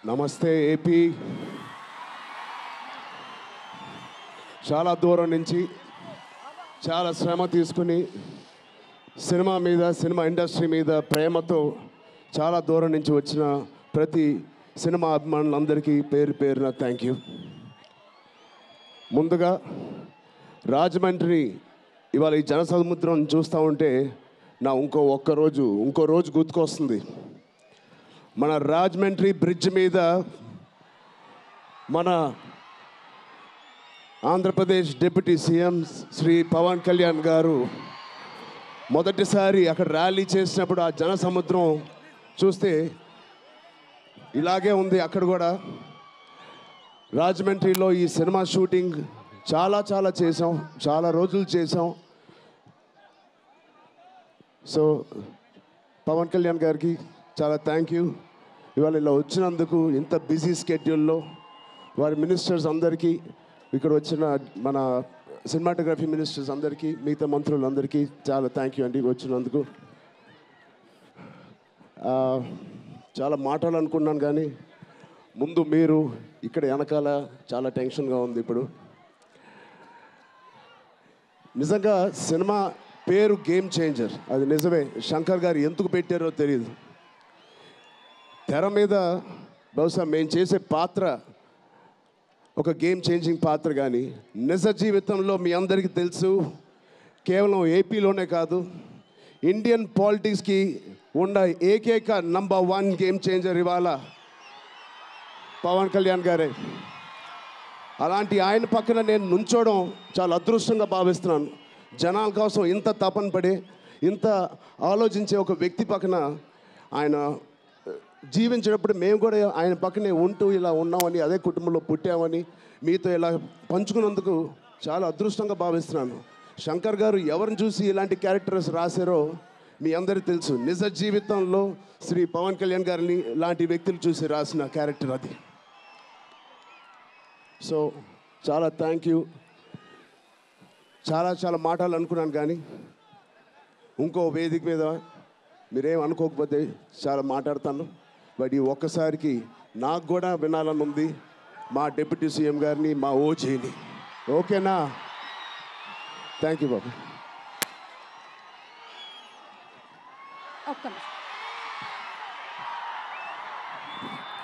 నమస్తే ఏపీ. చాలా దూరం నుంచి చాలా శ్రమ తీసుకుని సినిమా ఇండస్ట్రీ మీద ప్రేమతో చాలా దూరం నుంచి వచ్చిన ప్రతి సినిమా అభిమానులందరికీ పేరు పేరున థ్యాంక్ యూ. ముందుగా రాజమండ్రి ఇవాళ ఈ జనసముద్రం చూస్తూ ఉంటే నా ఇంకో రోజు గుర్తుకొస్తుంది. మన రాజమండ్రి బ్రిడ్జ్ మీద మన ఆంధ్రప్రదేశ్ డిప్యూటీ సీఎం శ్రీ పవన్ కళ్యాణ్ గారు మొదటిసారి అక్కడ ర్యాలీ చేసినప్పుడు ఆ జనసముద్రం చూస్తే ఇలాగే ఉంది. అక్కడ కూడా రాజమండ్రిలో ఈ సినిమా షూటింగ్ చాలా చేసాం, చాలా రోజులు చేసాం. సో పవన్ కళ్యాణ్ గారికి చాలా థ్యాంక్ యూ. ఇవాళ ఇలా వచ్చినందుకు ఇంత బిజీ స్కెడ్యూల్లో వారి మినిస్టర్స్ అందరికీ, ఇక్కడ వచ్చిన మన సినిమాటోగ్రఫీ మినిస్టర్స్ అందరికీ, మిగతా మంత్రులందరికీ చాలా థ్యాంక్ యూ అండి వచ్చినందుకు. చాలా మాట్లాడాలనుకున్నాను కానీ ముందు మీరు ఇక్కడ వెనకాల చాలా టెన్షన్గా ఉంది. ఇప్పుడు నిజంగా సినిమా పేరు గేమ్ చేంజర్, అది నిజమే. శంకర్ గారు ఎందుకు పెట్టారో తెలియదు. తెర మీద బహుశా మేము చేసే పాత్ర ఒక గేమ్ చేంజింగ్ పాత్ర, కానీ నిజ జీవితంలో మీ అందరికీ తెలుసు, కేవలం ఏపీలోనే కాదు ఇండియన్ పాలిటిక్స్కి ఉన్న ఏకైక నంబర్ 1 గేమ్ చేంజర్ ఇవాళ పవన్ కళ్యాణ్ గారే. అలాంటి ఆయన పక్కన నేను నుంచోవడం చాలా అదృష్టంగా భావిస్తున్నాను. జనాల కోసం ఇంత తపన పడి ఇంత ఆలోచించే ఒక వ్యక్తి పక్కన ఆయన జీవించేటప్పుడు మేము కూడా ఆయన పక్కనే ఉంటూ ఇలా ఉన్నామని, అదే కుటుంబంలో పుట్టామని మీతో ఇలా పంచుకున్నందుకు చాలా అదృష్టంగా భావిస్తున్నాను. శంకర్ గారు ఎవరిని చూసి ఇలాంటి క్యారెక్టర్స్ రాశారో మీ అందరికీ తెలుసు. నిజ జీవితంలో శ్రీ పవన్ కళ్యాణ్ గారిని లాంటి వ్యక్తులు చూసి రాసిన క్యారెక్టర్ అది. సో చాలా థ్యాంక్ యూ. చాలా మాట్లాడాలనుకున్నాను కానీ ఇంకో వేదిక మీద మీరేం అనుకోకపోతే చాలా మాట్లాడతాను. బట్ ఈ ఒక్కసారికి నాకు కూడా వినాలని ఉంది మా డిప్యూటీ సీఎం గారిని, మా ఓజీని. ఓకేనా? Thank you Babu.